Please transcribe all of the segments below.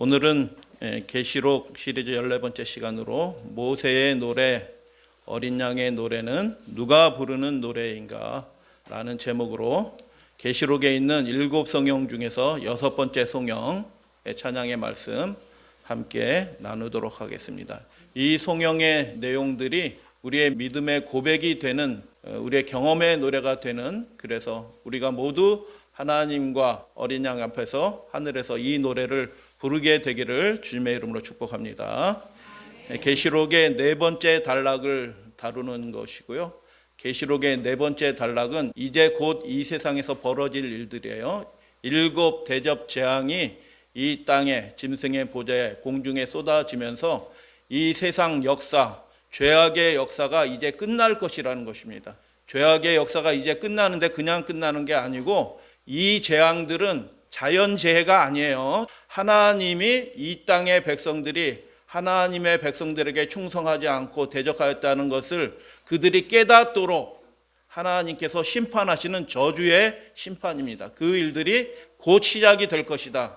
오늘은 계시록 시리즈 14번째 시간으로 모세의 노래, 어린 양의 노래는 누가 부르는 노래인가 라는 제목으로 계시록에 있는 7 성경 중에서 6번째 성경의 찬양의 말씀 함께 나누도록 하겠습니다. 이 성경의 내용들이 우리의 믿음의 고백이 되는, 우리의 경험의 노래가 되는, 그래서 우리가 모두 하나님과 어린 양 앞에서 하늘에서 이 노래를 부르게 되기를 주님의 이름으로 축복합니다. 계시록의 4번째 단락을 다루는 것이고요. 계시록의 4번째 단락은 이제 곧 이 세상에서 벌어질 일들이에요. 7 대접 재앙이 이 땅에 짐승의 보좌에 공중에 쏟아지면서 이 세상 역사, 죄악의 역사가 이제 끝날 것이라는 것입니다. 죄악의 역사가 이제 끝나는데 그냥 끝나는 게 아니고 이 재앙들은 자연재해가 아니에요. 하나님이 이 땅의 백성들이 하나님의 백성들에게 충성하지 않고 대적하였다는 것을 그들이 깨닫도록 하나님께서 심판하시는 저주의 심판입니다. 그 일들이 곧 시작이 될 것이다.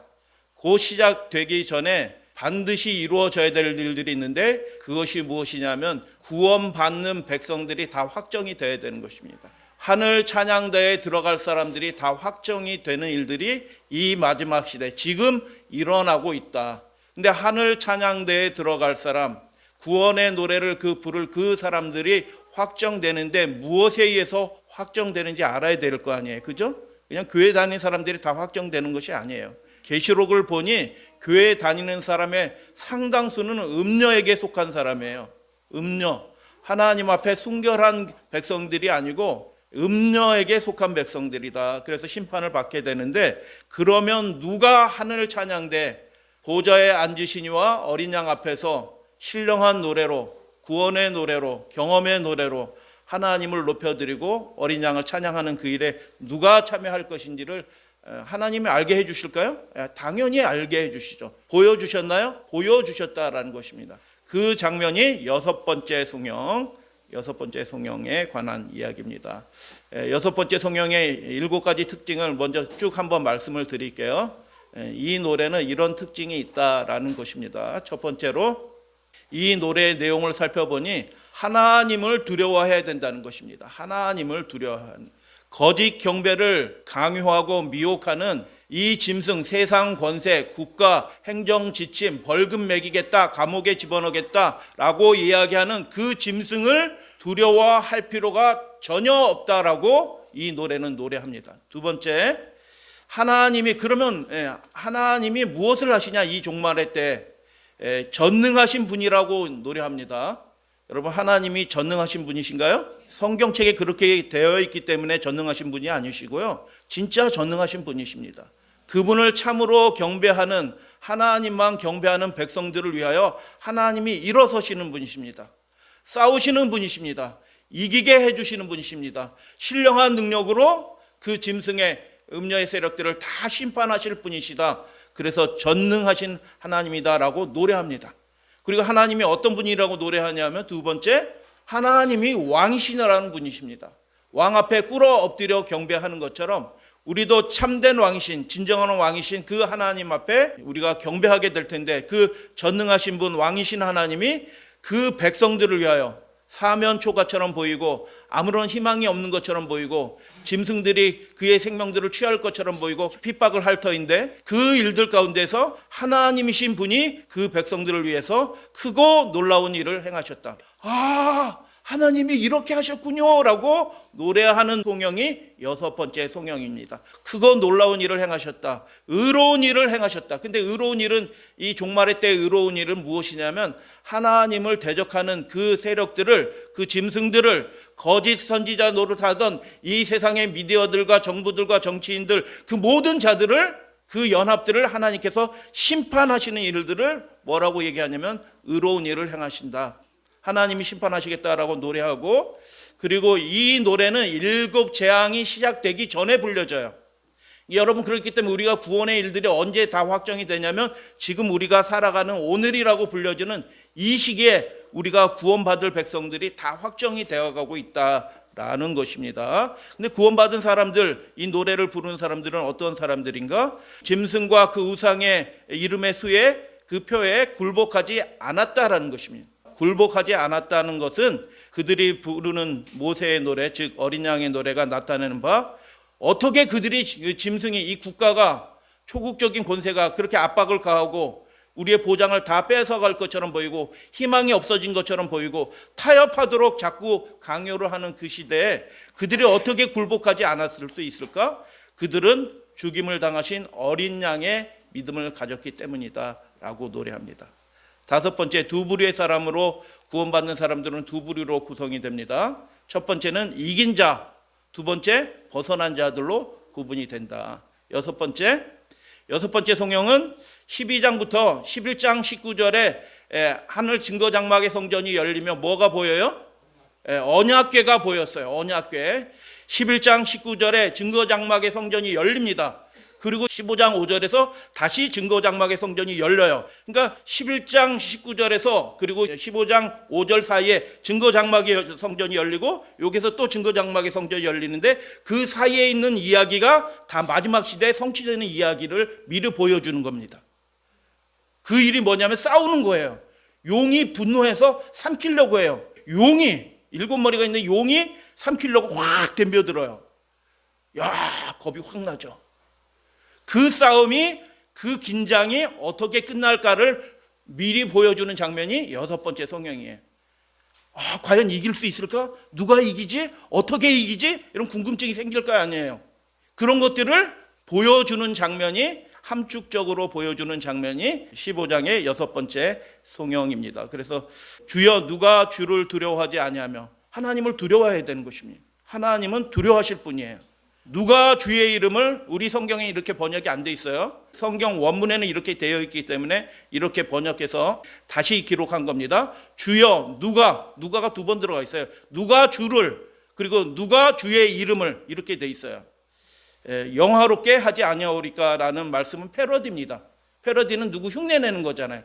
곧 시작되기 전에 반드시 이루어져야 될 일들이 있는데 그것이 무엇이냐면 구원받는 백성들이 다 확정이 되어야 되는 것입니다. 하늘 찬양대에 들어갈 사람들이 다 확정이 되는 일들이 이 마지막 시대 지금 일어나고 있다. 근데 하늘 찬양대에 들어갈 사람, 구원의 노래를 부를 그 사람들이 확정되는데 무엇에 의해서 확정되는지 알아야 될 거 아니에요. 그죠? 그냥 교회 다니는 사람들이 다 확정되는 것이 아니에요. 계시록을 보니 교회 다니는 사람의 상당수는 음녀에게 속한 사람이에요. 음녀. 하나님 앞에 순결한 백성들이 아니고 음녀에게 속한 백성들이다. 그래서 심판을 받게 되는데, 그러면 누가 하늘 찬양대 보좌에 앉으시니와 어린 양 앞에서 신령한 노래로, 구원의 노래로, 경험의 노래로 하나님을 높여드리고 어린 양을 찬양하는 그 일에 누가 참여할 것인지를 하나님이 알게 해주실까요? 당연히 알게 해주시죠. 보여주셨나요? 보여주셨다라는 것입니다. 그 장면이 6번째 성경에 관한 이야기입니다. 6번째 성경의 7가지 특징을 먼저 쭉 한번 말씀을 드릴게요. 이 노래는 이런 특징이 있다라는 것입니다. 첫 번째로 이 노래의 내용을 살펴보니 하나님을 두려워해야 된다는 것입니다. 하나님을 두려워하는, 거짓 경배를 강요하고 미혹하는 이 짐승, 세상 권세, 국가, 행정 지침, 벌금 매기겠다, 감옥에 집어넣겠다라고 이야기하는 그 짐승을 두려워할 필요가 전혀 없다라고 이 노래는 노래합니다. 두 번째, 그러면 하나님이 무엇을 하시냐, 이 종말의 때 전능하신 분이라고 노래합니다. 여러분, 하나님이 전능하신 분이신가요? 성경책에 그렇게 되어 있기 때문에 전능하신 분이 아니시고요, 진짜 전능하신 분이십니다. 그분을 참으로 경배하는, 하나님만 경배하는 백성들을 위하여 하나님이 일어서시는 분이십니다. 싸우시는 분이십니다. 이기게 해주시는 분이십니다. 신령한 능력으로 그 짐승의 음녀의 세력들을 다 심판하실 분이시다. 그래서 전능하신 하나님이다라고 노래합니다. 그리고 하나님이 어떤 분이라고 노래하냐면, 두 번째, 하나님이 왕이시라는 분이십니다. 왕 앞에 꿇어 엎드려 경배하는 것처럼 우리도 참된 왕이신, 진정한 왕이신 그 하나님 앞에 우리가 경배하게 될 텐데, 그 전능하신 분, 왕이신 하나님이 그 백성들을 위하여 사면초가처럼 보이고 아무런 희망이 없는 것처럼 보이고 짐승들이 그의 생명들을 취할 것처럼 보이고 핍박을 할 터인데, 그 일들 가운데서 하나님이신 분이 그 백성들을 위해서 크고 놀라운 일을 행하셨다. 하나님이 이렇게 하셨군요 라고 노래하는 성경이 6번째 성경입니다. 크고 놀라운 일을 행하셨다. 의로운 일을 행하셨다. 근데 의로운 일은, 이 종말의 때 의로운 일은 무엇이냐면, 하나님을 대적하는 그 세력들을, 그 짐승들을, 거짓 선지자 노릇하던 이 세상의 미디어들과 정부들과 정치인들, 그 모든 자들을, 그 연합들을 하나님께서 심판하시는 일들을 뭐라고 얘기하냐면 의로운 일을 행하신다. 하나님이 심판하시겠다라고 노래하고, 그리고 이 노래는 7 재앙이 시작되기 전에 불려져요. 여러분, 그렇기 때문에 우리가 구원의 일들이 언제 다 확정이 되냐면 지금 우리가 살아가는 오늘이라고 불려지는 이 시기에 우리가 구원받을 백성들이 다 확정이 되어가고 있다 라는 것입니다. 근데 구원받은 사람들, 이 노래를 부르는 사람들은 어떤 사람들인가? 짐승과 그 우상의 이름의 수에 그 표에 굴복하지 않았다라는 것입니다. 굴복하지 않았다는 것은 그들이 부르는 모세의 노래, 즉 어린 양의 노래가 나타내는 바, 어떻게 그들이 짐승이, 이 국가가, 초국적인 권세가 그렇게 압박을 가하고 우리의 보장을 다 뺏어갈 것처럼 보이고 희망이 없어진 것처럼 보이고 타협하도록 자꾸 강요를 하는 그 시대에 그들이 어떻게 굴복하지 않았을 수 있을까? 그들은 죽임을 당하신 어린 양의 믿음을 가졌기 때문이다 라고 노래합니다. 다섯 번째, 두 부류의 사람으로 구원받는 사람들은 두 부류로 구성이 됩니다. 첫 번째는 이긴 자, 두 번째 벗어난 자들로 구분이 된다. 여섯 번째 성경은 12장부터 11장 19절에 하늘 증거 장막의 성전이 열리면 뭐가 보여요? 언약궤가 보였어요. 언약궤. 11장 19절에 증거 장막의 성전이 열립니다. 그리고 15장 5절에서 다시 증거 장막의 성전이 열려요. 그러니까 11장 19절에서 그리고 15장 5절 사이에 증거 장막의 성전이 열리고 여기서 또 증거 장막의 성전이 열리는데 그 사이에 있는 이야기가 다 마지막 시대에 성취되는 이야기를 미리 보여주는 겁니다. 그 일이 뭐냐면 싸우는 거예요. 용이 분노해서 삼키려고 해요. 용이, 일곱 머리가 있는 용이 삼키려고 확 덤벼들어요. 야, 겁이 확 나죠. 그 싸움이, 그 긴장이 어떻게 끝날까를 미리 보여주는 장면이 여섯 번째 성경이에요. 과연 이길 수 있을까? 누가 이기지? 어떻게 이기지? 이런 궁금증이 생길 거 아니에요. 그런 것들을 보여주는 장면이, 함축적으로 보여주는 장면이 15장의 여섯 번째 성경입니다. 그래서 주여 누가 주를 두려워하지 아니하며, 하나님을 두려워해야 되는 것입니다. 하나님은 두려워하실 분이에요. 누가 주의 이름을, 우리 성경에 이렇게 번역이 안 돼 있어요. 성경 원문에는 이렇게 되어 있기 때문에 이렇게 번역해서 다시 기록한 겁니다. 주여 누가가 두 번 들어가 있어요. 누가 주를, 그리고 누가 주의 이름을, 이렇게 돼 있어요. 영화롭게 하지 아니하오리까라는 말씀은 패러디입니다. 패러디는 누구 흉내내는 거잖아요.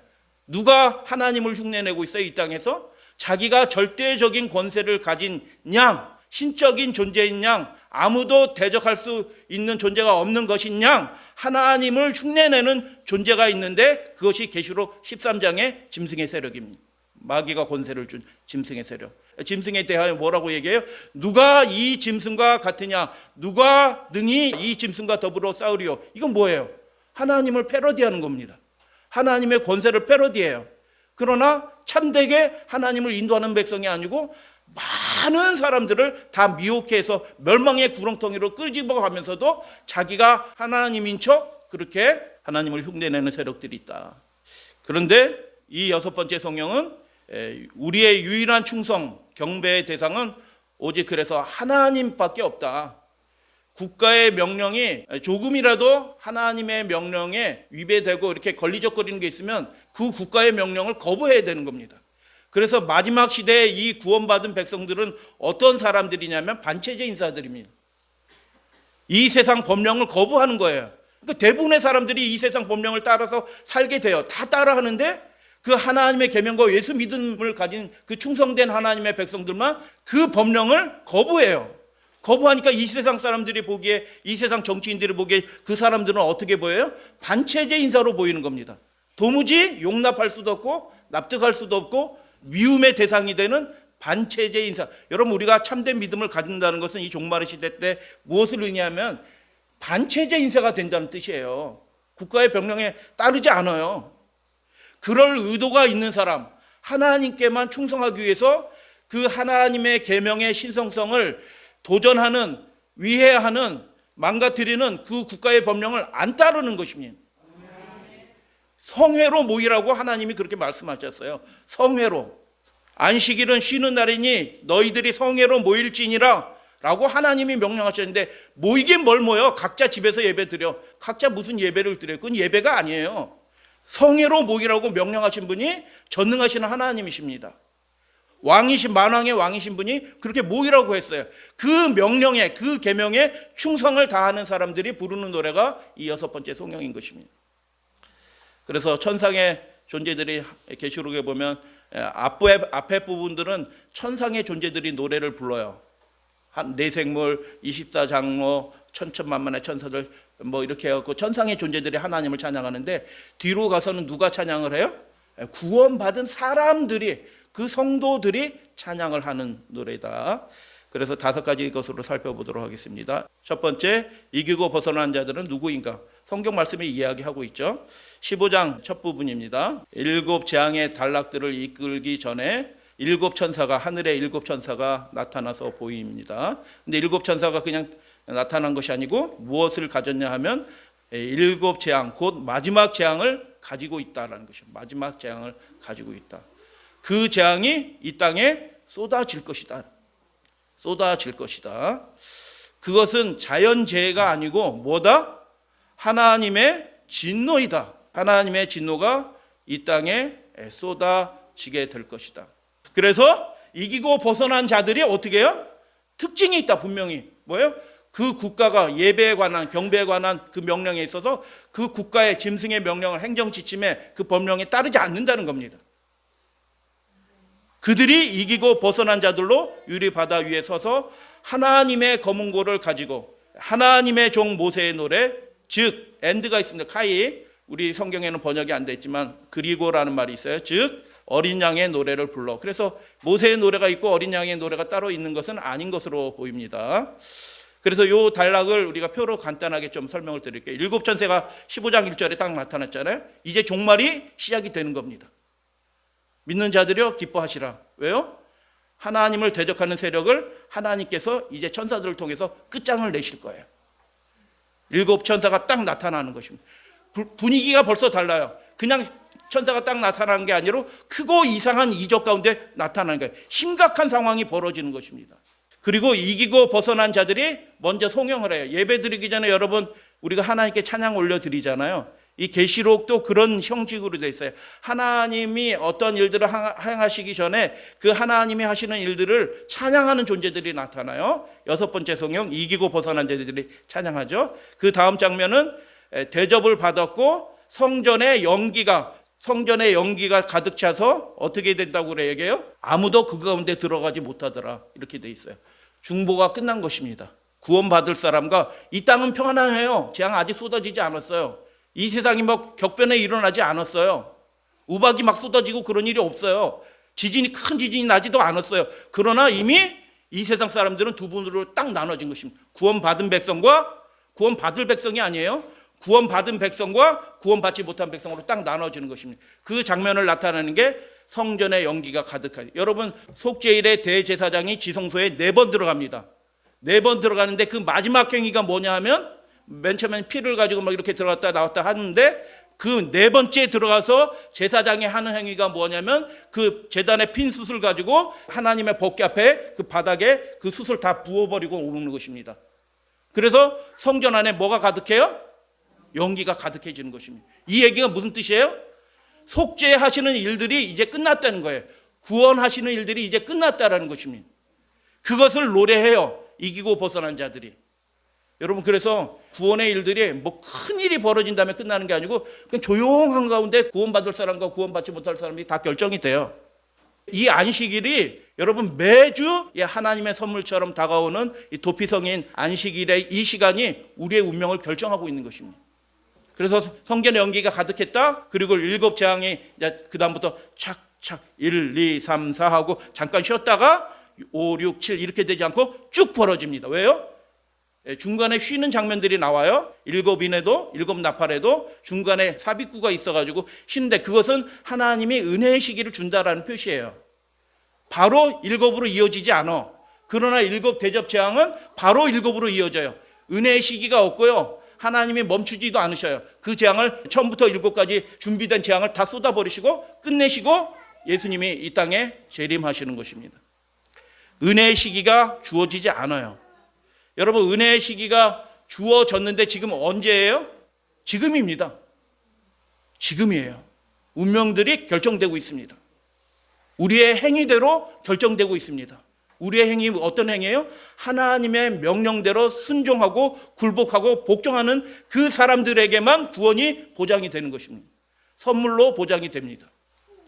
누가 하나님을 흉내내고 있어요? 이 땅에서 자기가 절대적인 권세를 가진 양, 신적인 존재인 양, 아무도 대적할 수 있는 존재가 없는 것인 양, 하나님을 흉내내는 존재가 있는데 그것이 계시록 13장의 짐승의 세력입니다. 마귀가 권세를 준 짐승의 세력. 짐승에 대하여 뭐라고 얘기해요? 누가 이 짐승과 같으냐? 누가 능히 이 짐승과 더불어 싸우리요? 이건 뭐예요? 하나님을 패러디하는 겁니다. 하나님의 권세를 패러디해요. 그러나 참되게 하나님을 인도하는 백성이 아니고 많은 사람들을 다 미혹해서 멸망의 구렁텅이로 끄집어가면서도 자기가 하나님인 척 그렇게 하나님을 흉내내는 세력들이 있다. 그런데 이 여섯 번째 성경은 우리의 유일한 충성, 경배의 대상은 오직 그래서 하나님밖에 없다. 국가의 명령이 조금이라도 하나님의 명령에 위배되고 이렇게 걸리적거리는 게 있으면 그 국가의 명령을 거부해야 되는 겁니다. 그래서 마지막 시대에 이 구원받은 백성들은 어떤 사람들이냐면 반체제 인사들입니다. 이 세상 법령을 거부하는 거예요. 그러니까 대부분의 사람들이 이 세상 법령을 따라서 살게 돼요. 다 따라하는데 그 하나님의 계명과 예수 믿음을 가진 그 충성된 하나님의 백성들만 그 법령을 거부해요. 거부하니까 이 세상 사람들이 보기에, 이 세상 정치인들이 보기에 그 사람들은 어떻게 보여요? 반체제 인사로 보이는 겁니다. 도무지 용납할 수도 없고 납득할 수도 없고 미움의 대상이 되는 반체제 인사. 여러분, 우리가 참된 믿음을 가진다는 것은 이 종말의 시대 때 무엇을 의미하면 반체제 인사가 된다는 뜻이에요. 국가의 명령에 따르지 않아요. 그럴 의도가 있는 사람, 하나님께만 충성하기 위해서 그 하나님의 계명의 신성성을 도전하는, 위해하는, 망가뜨리는 그 국가의 법령을 안 따르는 것입니다. 성회로 모이라고 하나님이 그렇게 말씀하셨어요. 성회로. 안식일은 쉬는 날이니 너희들이 성회로 모일지니라 라고 하나님이 명령하셨는데 모이긴 뭘 모여? 각자 집에서 예배 드려. 각자 무슨 예배를 드려요? 그건 예배가 아니에요. 성회로 모이라고 명령하신 분이 전능하신 하나님이십니다. 왕이신, 만왕의 왕이신 분이 그렇게 모이라고 했어요. 그 명령에, 그 계명에 충성을 다하는 사람들이 부르는 노래가 이 여섯 번째 성경인 것입니다. 그래서 천상의 존재들이 계시록에 보면 앞에 부분들은 천상의 존재들이 노래를 불러요. 한 내생물, 24장로, 천천만만의 천사들 뭐 이렇게 해갖고 천상의 존재들이 하나님을 찬양하는데 뒤로 가서는 누가 찬양을 해요? 구원받은 사람들이, 그 성도들이 찬양을 하는 노래다. 그래서 5가지 것으로 살펴보도록 하겠습니다. 첫 번째, 이기고 벗어난 자들은 누구인가? 성경 말씀이 이야기하고 있죠. 15장 첫 부분입니다. 7 재앙의 단락들을 이끌기 전에 7 천사가, 하늘의 7 천사가 나타나서 보입니다. 근데 7 천사가 그냥 나타난 것이 아니고 무엇을 가졌냐 하면 7 재앙, 곧 마지막 재앙을 가지고 있다라는 것이죠. 마지막 재앙을 가지고 있다. 그 재앙이 이 땅에 쏟아질 것이다. 쏟아질 것이다. 그것은 자연재해가 아니고 뭐다? 하나님의 진노이다. 하나님의 진노가 이 땅에 쏟아지게 될 것이다. 그래서 이기고 벗어난 자들이 어떻게 해요? 특징이 있다. 분명히 뭐예요? 그 국가가 예배에 관한, 경배에 관한 그 명령에 있어서 그 국가의 짐승의 명령을, 행정지침에 그 법령에 따르지 않는다는 겁니다. 그들이 이기고 벗어난 자들로 유리 바다 위에 서서 하나님의 검은고를 가지고 하나님의 종 모세의 노래, 즉 엔드가 있습니다. 카이, 우리 성경에는 번역이 안 돼 있지만 그리고라는 말이 있어요. 즉 어린 양의 노래를 불러. 그래서 모세의 노래가 있고 어린 양의 노래가 따로 있는 것은 아닌 것으로 보입니다. 그래서 이 단락을 우리가 표로 간단하게 좀 설명을 드릴게요. 7 천사가 15장 1절에 딱 나타났잖아요. 이제 종말이 시작이 되는 겁니다. 믿는 자들이여 기뻐하시라. 왜요? 하나님을 대적하는 세력을 하나님께서 이제 천사들을 통해서 끝장을 내실 거예요. 7 천사가 딱 나타나는 것입니다. 분위기가 벌써 달라요. 그냥 천사가 딱 나타나는 게 아니라 크고 이상한 이적 가운데 나타나는 거예요. 심각한 상황이 벌어지는 것입니다. 그리고 이기고 벗어난 자들이 먼저 송영을 해요. 예배 드리기 전에 여러분 우리가 하나님께 찬양 올려드리잖아요. 이 계시록도 그런 형식으로 되어 있어요. 하나님이 어떤 일들을 행하시기 전에 그 하나님이 하시는 일들을 찬양하는 존재들이 나타나요. 6번째 성경, 이기고 벗어난 자들이 찬양하죠. 그 다음 장면은 대접을 받았고 성전의 연기가 가득 차서 어떻게 된다고 그래 얘기해요? 아무도 그 가운데 들어가지 못하더라. 이렇게 돼 있어요. 중보가 끝난 것입니다. 구원받을 사람과 이 땅은 평안해요. 재앙 아직 쏟아지지 않았어요. 이 세상이 막 격변에 일어나지 않았어요. 우박이 막 쏟아지고 그런 일이 없어요. 큰 지진이 나지도 않았어요. 그러나 이미 이 세상 사람들은 두 분으로 딱 나눠진 것입니다. 구원받은 백성과 구원받을 백성이 아니에요. 구원받은 백성과 구원받지 못한 백성으로 딱 나눠지는 것입니다. 그 장면을 나타내는 게 성전의 연기가 가득하죠. 여러분 속죄일의 대제사장이 지성소에 4번 들어갑니다. 4번 들어가는데 그 마지막 행위가 뭐냐 하면 맨 처음엔 피를 가지고 막 이렇게 들어갔다 나왔다 하는데 그 4번째 들어가서 제사장이 하는 행위가 뭐냐면 그 제단의 핀 숯을 가지고 하나님의 법궤 앞에 그 바닥에 그 숯을 다 부어버리고 오르는 것입니다. 그래서 성전 안에 뭐가 가득해요? 연기가 가득해지는 것입니다. 이 얘기가 무슨 뜻이에요? 속죄하시는 일들이 이제 끝났다는 거예요. 구원하시는 일들이 이제 끝났다라는 것입니다. 그것을 노래해요. 이기고 벗어난 자들이. 여러분 그래서 구원의 일들이 뭐 큰 일이 벌어진 다음에 끝나는 게 아니고 그냥 조용한 가운데 구원받을 사람과 구원받지 못할 사람이 다 결정이 돼요. 이 안식일이 여러분 매주 하나님의 선물처럼 다가오는 이 도피성인 안식일의 이 시간이 우리의 운명을 결정하고 있는 것입니다. 그래서 성전의 연기가 가득했다. 그리고 7 재앙이 그 다음부터 착착 1, 2, 3, 4 하고 잠깐 쉬었다가 5, 6, 7 이렇게 되지 않고 쭉 벌어집니다. 왜요? 중간에 쉬는 장면들이 나와요. 7인에도 7 나팔에도 중간에 삽입구가 있어가지고 쉬는데 그것은 하나님이 은혜의 시기를 준다라는 표시예요. 바로 7으로 이어지지 않아. 그러나 7 대접 재앙은 바로 7으로 이어져요. 은혜의 시기가 없고요. 하나님이 멈추지도 않으셔요. 그 재앙을 처음부터 7까지 준비된 재앙을 다 쏟아버리시고 끝내시고 예수님이 이 땅에 재림하시는 것입니다. 은혜의 시기가 주어지지 않아요. 여러분 은혜의 시기가 주어졌는데 지금 언제예요? 지금입니다. 지금이에요. 운명들이 결정되고 있습니다. 우리의 행위대로 결정되고 있습니다. 우리의 행위 어떤 행위예요? 하나님의 명령대로 순종하고 굴복하고 복종하는 그 사람들에게만 구원이 보장이 되는 것입니다. 선물로 보장이 됩니다.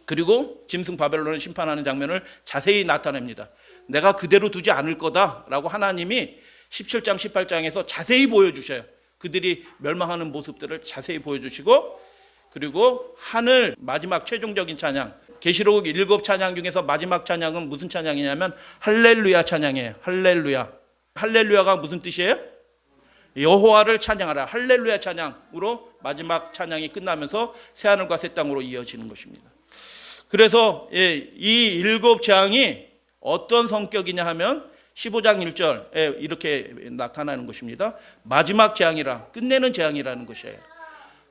그리고 짐승 바벨론을 심판하는 장면을 자세히 나타냅니다. 내가 그대로 두지 않을 거다라고 하나님이 17장 18장에서 자세히 보여주셔요. 그들이 멸망하는 모습들을 자세히 보여주시고, 그리고 하늘 마지막 최종적인 찬양, 계시록 7 찬양 중에서 마지막 찬양은 무슨 찬양이냐면 할렐루야 찬양이에요. 할렐루야. 할렐루야가 무슨 뜻이에요? 여호와를 찬양하라. 할렐루야 찬양으로 마지막 찬양이 끝나면서 새하늘과 새 땅으로 이어지는 것입니다. 그래서 이 7 재앙이 어떤 성격이냐 하면 15장 1절에 이렇게 나타나는 것입니다. 마지막 재앙이라, 끝내는 재앙이라는 것이에요.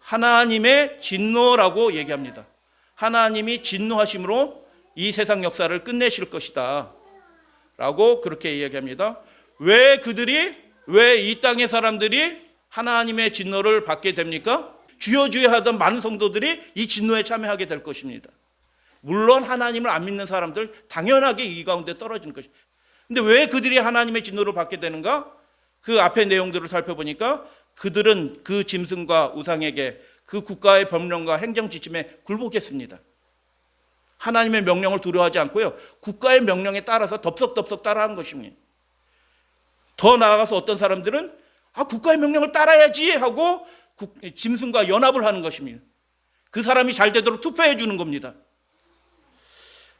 하나님의 진노라고 얘기합니다. 하나님이 진노하심으로 이 세상 역사를 끝내실 것이다 라고 그렇게 이야기합니다. 왜 이 땅의 사람들이 하나님의 진노를 받게 됩니까? 주여 주여 하던 많은 성도들이 이 진노에 참여하게 될 것입니다. 물론 하나님을 안 믿는 사람들 당연하게 이 가운데 떨어지는 것입니다. 근데 왜 그들이 하나님의 진노를 받게 되는가? 그 앞의 내용들을 살펴보니까 그들은 그 짐승과 우상에게 그 국가의 법령과 행정 지침에 굴복했습니다. 하나님의 명령을 두려워하지 않고요, 국가의 명령에 따라서 덥석덥석 따라한 것입니다. 더 나아가서 어떤 사람들은 국가의 명령을 따라야지 하고 짐승과 연합을 하는 것입니다. 그 사람이 잘 되도록 투표해 주는 겁니다.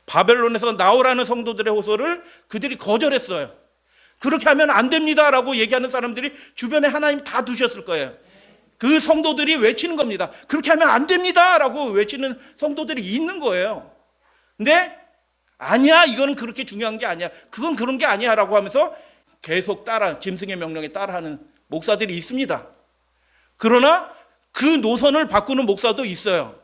바벨론에서 나오라는 성도들의 호소를 그들이 거절했어요. 그렇게 하면 안 됩니다라고 얘기하는 사람들이 주변에 하나님 다 두셨을 거예요. 그 성도들이 외치는 겁니다. 그렇게 하면 안 됩니다라고 외치는 성도들이 있는 거예요. 근데 아니야, 이거는 그렇게 중요한 게 아니야, 그건 그런 게 아니야 라고 하면서 계속 짐승의 명령에 따라하는 목사들이 있습니다. 그러나 그 노선을 바꾸는 목사도 있어요.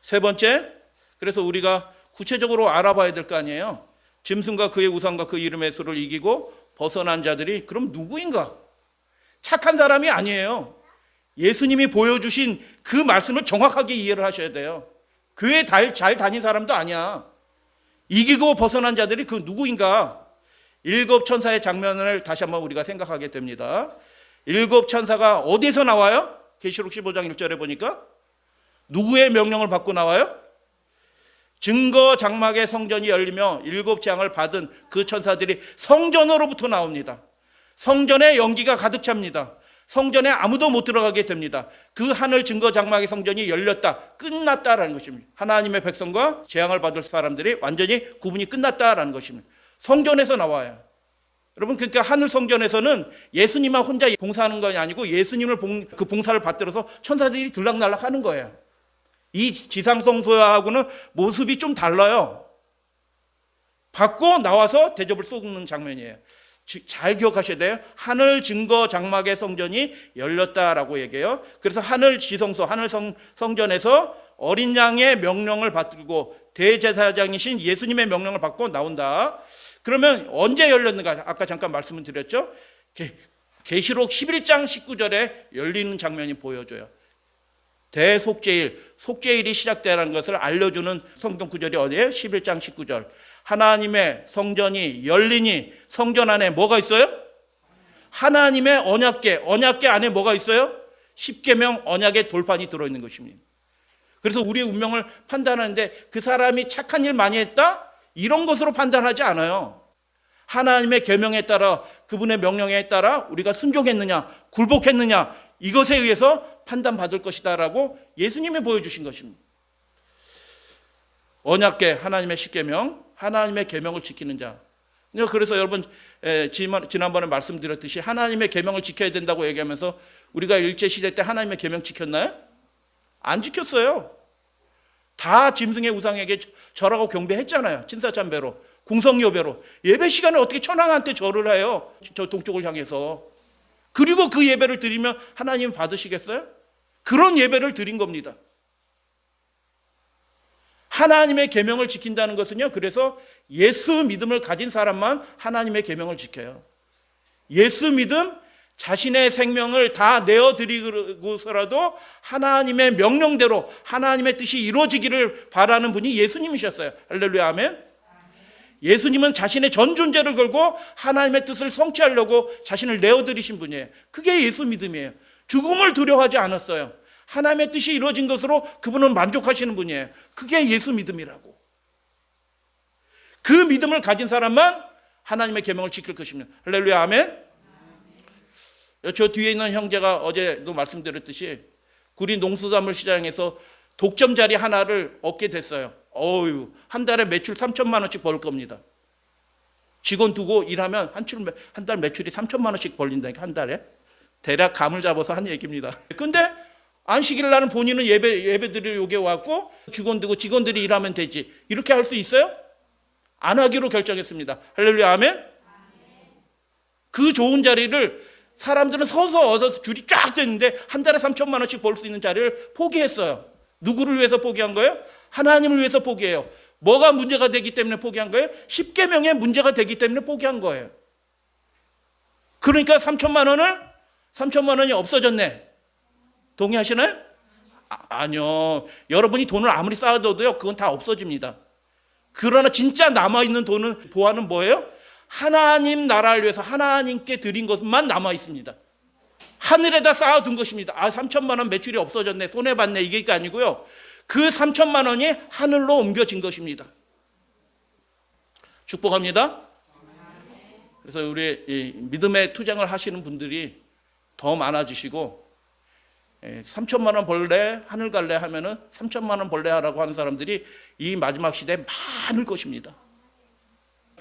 세 번째, 그래서 우리가 구체적으로 알아봐야 될 거 아니에요. 짐승과 그의 우상과 그 이름의 수를 이기고 벗어난 자들이 그럼 누구인가? 착한 사람이 아니에요. 예수님이 보여주신 그 말씀을 정확하게 이해를 하셔야 돼요. 교회 잘 다닌 사람도 아니야. 이기고 벗어난 자들이 그 누구인가? 7 천사의 장면을 다시 한번 우리가 생각하게 됩니다. 7 천사가 어디에서 나와요? 계시록 15장 1절에 보니까 누구의 명령을 받고 나와요? 증거 장막의 성전이 열리며 7 재앙을 받은 그 천사들이 성전으로부터 나옵니다. 성전에 연기가 가득 찹니다. 성전에 아무도 못 들어가게 됩니다. 그 하늘 증거 장막의 성전이 열렸다, 끝났다라는 것입니다. 하나님의 백성과 재앙을 받을 사람들이 완전히 구분이 끝났다라는 것입니다. 성전에서 나와요. 여러분, 그러니까 하늘 성전에서는 예수님만 혼자 봉사하는 것이 아니고 예수님을 그 봉사를 받들어서 천사들이 들락날락 하는 거예요. 이 지상 성소하고는 모습이 좀 달라요. 받고 나와서 대접을 쏟는 장면이에요. 잘 기억하셔야 돼요. 하늘 증거 장막의 성전이 열렸다라고 얘기해요. 그래서 하늘 지성소, 하늘 성전에서 어린 양의 명령을 받들고 대제사장이신 예수님의 명령을 받고 나온다. 그러면 언제 열렸는가? 아까 잠깐 말씀을 드렸죠. 계시록 11장 19절에 열리는 장면이 보여줘요. 대속죄일, 속죄일이 시작되라는 것을 알려주는 성경 구절이 어디예요? 11장 19절. 하나님의 성전이 열리니 성전 안에 뭐가 있어요? 하나님의 언약궤 안에 뭐가 있어요? 십계명 언약의 돌판이 들어있는 것입니다. 그래서 우리의 운명을 판단하는데 그 사람이 착한 일 많이 했다? 이런 것으로 판단하지 않아요. 하나님의 계명에 따라, 그분의 명령에 따라 우리가 순종했느냐, 굴복했느냐, 이것에 의해서 판단받을 것이다 라고 예수님이 보여주신 것입니다. 언약궤, 하나님의 십계명, 하나님의 계명을 지키는 자. 그래서 여러분, 지난번에 말씀드렸듯이 하나님의 계명을 지켜야 된다고 얘기하면서 우리가 일제시대 때 하나님의 계명 지켰나요? 안 지켰어요. 다 짐승의 우상에게 절하고 경배했잖아요. 진사참배로, 궁성요배로. 예배 시간에 어떻게 천황한테 절을 해요? 저 동쪽을 향해서. 그리고 그 예배를 드리면 하나님 받으시겠어요? 그런 예배를 드린 겁니다. 하나님의 계명을 지킨다는 것은요, 그래서 예수 믿음을 가진 사람만 하나님의 계명을 지켜요. 예수 믿음, 자신의 생명을 다 내어드리고서라도 하나님의 명령대로 하나님의 뜻이 이루어지기를 바라는 분이 예수님이셨어요. 할렐루야, 아멘. 예수님은 자신의 전 존재를 걸고 하나님의 뜻을 성취하려고 자신을 내어드리신 분이에요. 그게 예수 믿음이에요. 죽음을 두려워하지 않았어요. 하나님의 뜻이 이루어진 것으로 그분은 만족하시는 분이에요. 그게 예수 믿음이라고. 그 믿음을 가진 사람만 하나님의 계명을 지킬 것입니다. 할렐루야, 아멘. 저 뒤에 있는 형제가 어제도 말씀드렸듯이 구리 농수산물 시장에서 독점 자리 하나를 얻게 됐어요. 어유, 한 달에 매출 3천만 원씩 벌 겁니다. 직원 두고 일하면 한 달 매출이 3천만 원씩 벌린다니까, 한 달에. 대략 감을 잡아서 한 얘기입니다. 근데 안식일 날은 본인은 예배 드리러 여기 왔고 직원 두고 직원들이 일하면 되지. 이렇게 할 수 있어요? 안 하기로 결정했습니다. 할렐루야, 아멘. 그 좋은 자리를 사람들은 서서 얻어서 줄이 쫙 섰는데 한 달에 3천만 원씩 벌 수 있는 자리를 포기했어요. 누구를 위해서 포기한 거예요? 하나님을 위해서 포기해요. 뭐가 문제가 되기 때문에 포기한 거예요? 십계명의 문제가 되기 때문에 포기한 거예요. 그러니까 3천만 원이 없어졌네. 동의하시나요? 아니요. 여러분이 돈을 아무리 쌓아둬도요, 그건 다 없어집니다. 그러나 진짜 남아있는 돈은, 보화는 뭐예요? 하나님 나라를 위해서 하나님께 드린 것만 남아 있습니다. 하늘에다 쌓아둔 것입니다. 3천만 원 매출이 없어졌네, 손해봤네, 이게 아니고요. 그 3천만 원이 하늘로 옮겨진 것입니다. 축복합니다. 그래서 우리 믿음의 투쟁을 하시는 분들이 더 많아지시고, 3천만 원 벌래, 하늘 갈래 하면은 3천만 원 벌래 하라고 하는 사람들이 이 마지막 시대에 많을 것입니다.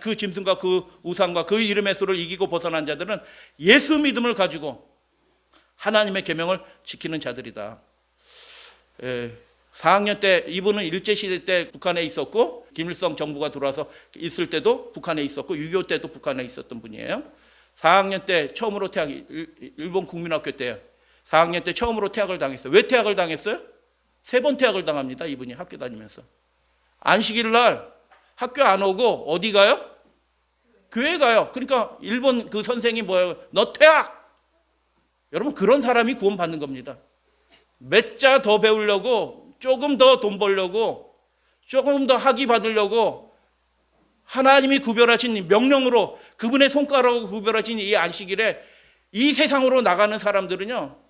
그 짐승과 그 우상과 그 이름의 수를 이기고 벗어난 자들은 예수 믿음을 가지고 하나님의 계명을 지키는 자들이다. 4학년 때, 이분은 일제시대 때 북한에 있었고, 김일성 정부가 들어와서 있을 때도 북한에 있었고, 6.25 때도 북한에 있었던 분이에요. 4학년 때 처음으로 퇴학, 일본 국민학교 때요. 4학년 때 처음으로 퇴학을 당했어요. 왜 퇴학을 당했어요? 3번 퇴학을 당합니다, 이분이 학교 다니면서. 안식일 날 학교 안 오고 어디 가요? 교회 가요. 그러니까 일본 그 선생이 뭐예요? 너 퇴학! 여러분, 그런 사람이 구원받는 겁니다. 몇 자 더 배우려고, 조금 더 돈 벌려고, 조금 더 학위 받으려고 하나님이 구별하신 명령으로, 그분의 손가락으로 구별하신 이 안식일에 이 세상으로 나가는 사람들은요,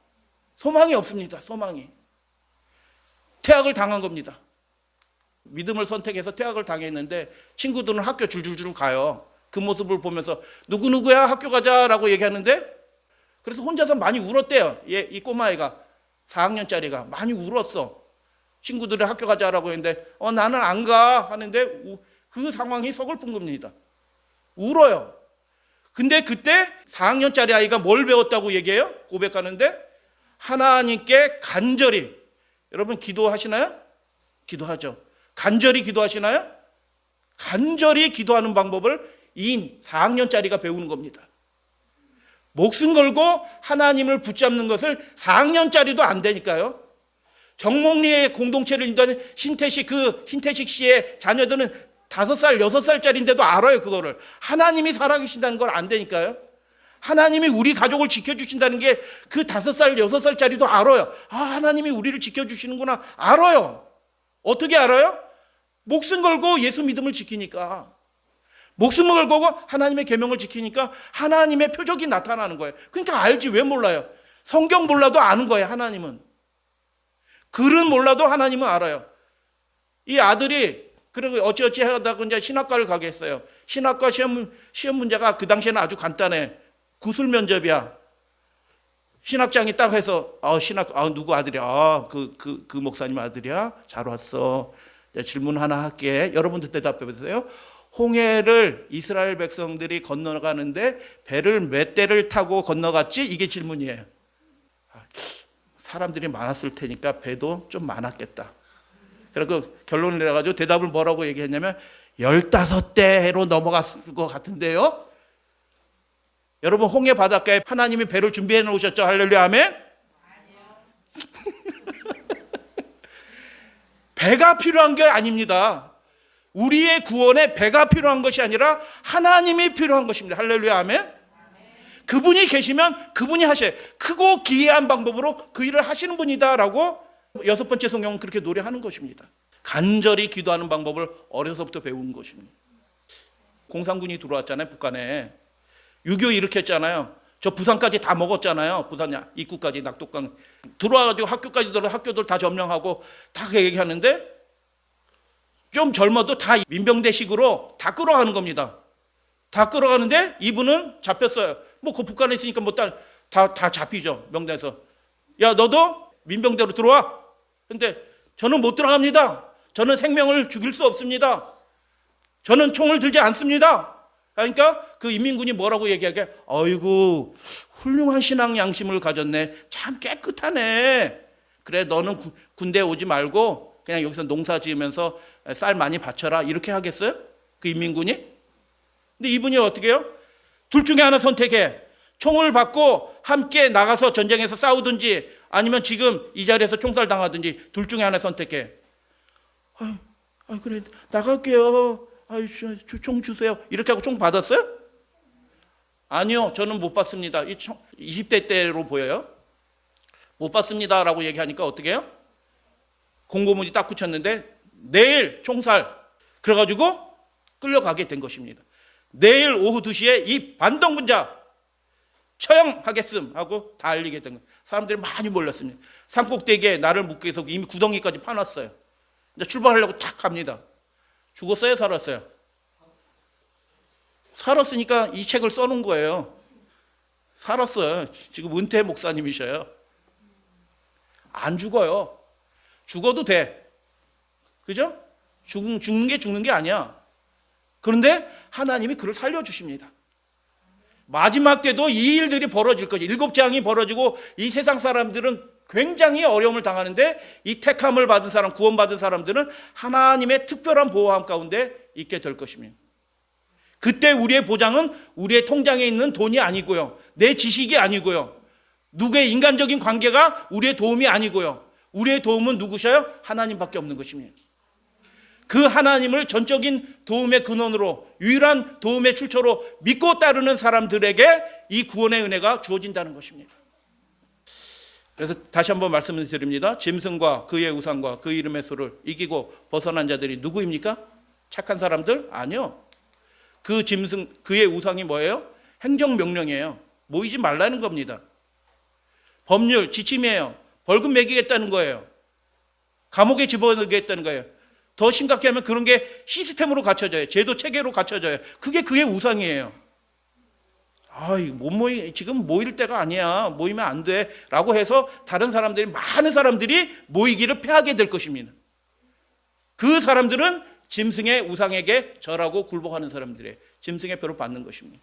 소망이 없습니다. 소망이. 퇴학을 당한 겁니다. 믿음을 선택해서 퇴학을 당했는데 친구들은 학교 줄줄줄 가요. 그 모습을 보면서 누구누구야 학교 가자라고 얘기하는데, 그래서 혼자서 많이 울었대요. 이 꼬마애가, 4학년짜리가 많이 울었어. 친구들이 학교 가자라고 했는데 나는 안 가 하는데 그 상황이 서글픈 겁니다. 울어요. 근데 그때 4학년짜리 아이가 뭘 배웠다고 얘기해요? 고백하는데 하나님께 간절히, 여러분 기도하시나요? 기도하죠. 간절히 기도하시나요? 간절히 기도하는 방법을 이 4학년짜리가 배우는 겁니다. 목숨 걸고 하나님을 붙잡는 것을 4학년짜리도 안 되니까요. 정목리의 공동체를 인도하는 신태식 씨의 자녀들은 5살, 6살짜리인데도 알아요, 그거를. 하나님이 살아계신다는 걸 안 되니까요. 하나님이 우리 가족을 지켜주신다는 게 그 5살, 6살짜리도 알아요. 하나님이 우리를 지켜주시는구나, 알아요. 어떻게 알아요? 목숨 걸고 예수 믿음을 지키니까. 목숨을 걸고 하나님의 계명을 지키니까 하나님의 표적이 나타나는 거예요. 그러니까 알지, 왜 몰라요? 성경 몰라도 아는 거예요, 하나님은. 글은 몰라도 하나님은 알아요. 이 아들이 그리고 어찌어찌 하다가 이제 신학과를 가게 했어요. 신학과 시험 문제가 그 당시에는 아주 간단해. 구술 면접이야. 신학장이 딱 해서 누구 아들이야? 그 목사님 아들이야? 잘 왔어. 내가 질문 하나 할게. 여러분들 대답해 보세요. 홍해를 이스라엘 백성들이 건너가는데 배를 몇 대를 타고 건너갔지? 이게 질문이에요. 사람들이 많았을 테니까 배도 좀 많았겠다. 그래서 결론을 내려가지고 대답을 뭐라고 얘기했냐면 15대로 넘어갔을 것 같은데요. 여러분, 홍해 바닷가에 하나님이 배를 준비해 놓으셨죠? 할렐루야, 아멘. 배가 필요한 게 아닙니다. 우리의 구원에 배가 필요한 것이 아니라 하나님이 필요한 것입니다. 할렐루야, 아멘. 그분이 계시면 그분이 하셔요. 크고 기이한 방법으로 그 일을 하시는 분이다라고 6번째 성경은 그렇게 노래하는 것입니다. 간절히 기도하는 방법을 어려서부터 배운 것입니다. 공산군이 들어왔잖아요, 북한에. 6.25 일으켰잖아요. 저 부산까지 다 먹었잖아요. 부산 입구까지 낙동강 들어와가지고 학교들 다 점령하고 다 얘기하는데 좀 젊어도 다 민병대식으로 다 끌어가는 겁니다. 다 끌어가는데 이분은 잡혔어요. 뭐 그 북한에 있으니까 뭐 다 잡히죠. 명단에서. 야, 너도 민병대로 들어와. 근데 저는 못 들어갑니다. 저는 생명을 죽일 수 없습니다. 저는 총을 들지 않습니다. 그러니까 그 인민군이 뭐라고 얘기하게? 어이구, 훌륭한 신앙 양심을 가졌네. 참 깨끗하네. 그래, 너는 군대 오지 말고 그냥 여기서 농사 지으면서 쌀 많이 바쳐라. 이렇게 하겠어요? 그 인민군이? 근데 이분이 어떻게 해요? 둘 중에 하나 선택해. 총을 받고 함께 나가서 전쟁에서 싸우든지 아니면 지금 이 자리에서 총살 당하든지 둘 중에 하나 선택해. 그래, 나갈게요. 총 주세요. 이렇게 하고 총 받았어요? 아니요, 저는 못 받습니다. 20대 때로 보여요. 못 받습니다라고 얘기하니까 어떻게 해요? 공고문이 딱 붙였는데 내일 총살. 그래가지고 끌려가게 된 것입니다. 내일 오후 2시에 이 반동군자 처형하겠음 하고 다 알리게 된 거예요. 사람들이 많이 몰렸습니다. 산꼭대기에 나를 묻기 위해서 이미 구덩이까지 파놨어요. 이제 출발하려고 탁 갑니다. 죽었어요? 살았어요? 살았으니까 이 책을 써놓은 거예요. 살았어요. 지금 은퇴 목사님이셔요. 안 죽어요. 죽어도 돼. 그죠? 죽는 게 아니야. 그런데 하나님이 그를 살려주십니다. 마지막 때도 이 일들이 벌어질 거지. 7장이 벌어지고 이 세상 사람들은 굉장히 어려움을 당하는데 이 택함을 받은 사람, 구원받은 사람들은 하나님의 특별한 보호함 가운데 있게 될 것입니다. 그때 우리의 보장은 우리의 통장에 있는 돈이 아니고요. 내 지식이 아니고요. 누구의 인간적인 관계가 우리의 도움이 아니고요. 우리의 도움은 누구셔요? 하나님밖에 없는 것입니다. 그 하나님을 전적인 도움의 근원으로, 유일한 도움의 출처로 믿고 따르는 사람들에게 이 구원의 은혜가 주어진다는 것입니다. 그래서 다시 한번 말씀을 드립니다. 짐승과 그의 우상과 그 이름의 수를 이기고 벗어난 자들이 누구입니까? 착한 사람들? 아니요. 그 짐승, 그의 우상이 뭐예요? 행정명령이에요. 모이지 말라는 겁니다. 법률, 지침이에요. 벌금 매기겠다는 거예요. 감옥에 집어넣겠다는 거예요. 더 심각히 하면 그런 게 시스템으로 갖춰져요. 제도 체계로 갖춰져요. 그게 그의 우상이에요. 지금 모일 때가 아니야. 모이면 안 돼. 라고 해서 다른 사람들이, 많은 사람들이 모이기를 패하게 될 것입니다. 그 사람들은 짐승의 우상에게 절하고 굴복하는 사람들이에요. 짐승의 표를 받는 것입니다.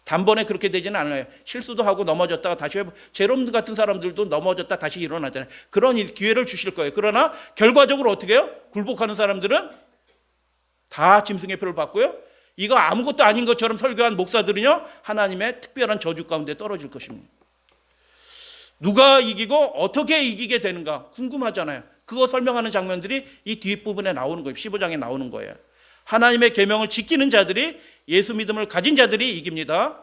단번에 그렇게 되지는 않아요. 실수도 하고 넘어졌다가 다시 제롬 같은 사람들도 넘어졌다 다시 일어나잖아요. 그런 기회를 주실 거예요. 그러나 결과적으로 어떻게 해요? 굴복하는 사람들은 다 짐승의 표를 받고요. 이거 아무것도 아닌 것처럼 설교한 목사들은요, 하나님의 특별한 저주 가운데 떨어질 것입니다. 누가 이기고 어떻게 이기게 되는가 궁금하잖아요. 그거 설명하는 장면들이 이 뒷부분에 나오는 거예요. 15장에 나오는 거예요. 하나님의 계명을 지키는 자들이, 예수 믿음을 가진 자들이 이깁니다.